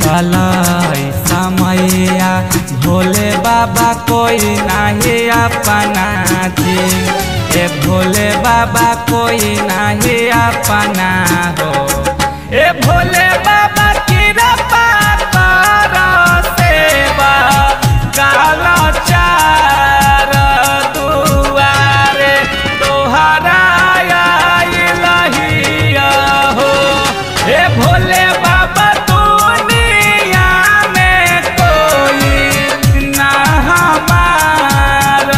चलाई समैया भोले बाबा कोई नहीं अपना थी। ए भोले बाबा कोई नहीं अपना हो। ए भोले बाबा की कृपा करो सेवा काला चार दुआरे तोहरा लहिया हो। ए भोले बाबा दुनिया में कोई ना हमार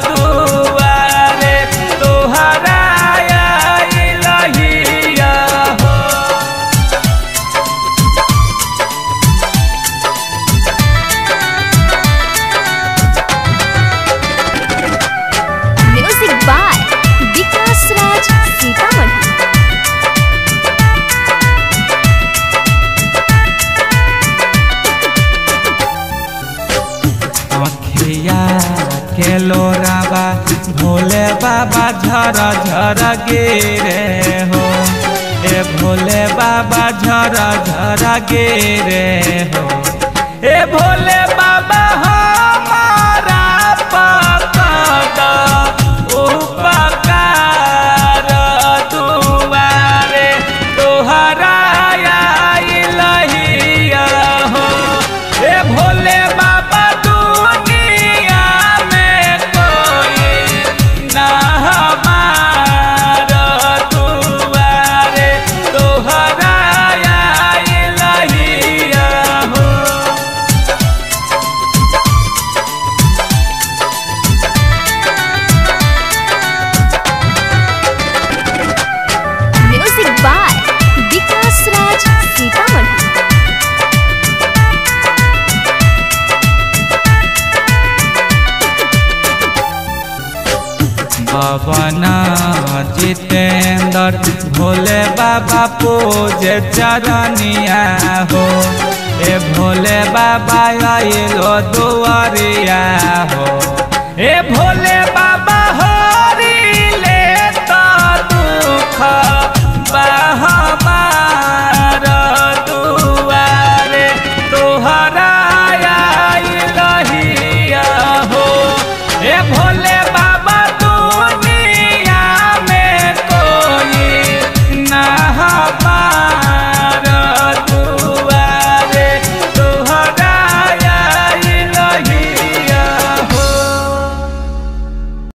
दुआरे तोहरा लहिया हो। म्यूजिक बाय विकास राज सीतामढ़ी। अखिया के लोराबा भोले बाबा झर झर गिरे हो। ए भोले बाबा झर झर गिरे हो। ए भोले बाबा हमारा पकड़ उपकार दुआरे तोहरा लहिया हो। ए भोले बाबा दुनिया में कोई ना हमार दुआरे तोहरा लहिया हो। म्यूजिक बाय विकास राज सीतामढ़ी। पवन जितेंद्र भोले बाबा पूजे चरनिया हो। ए भोले बाबा आइलो दुआरिया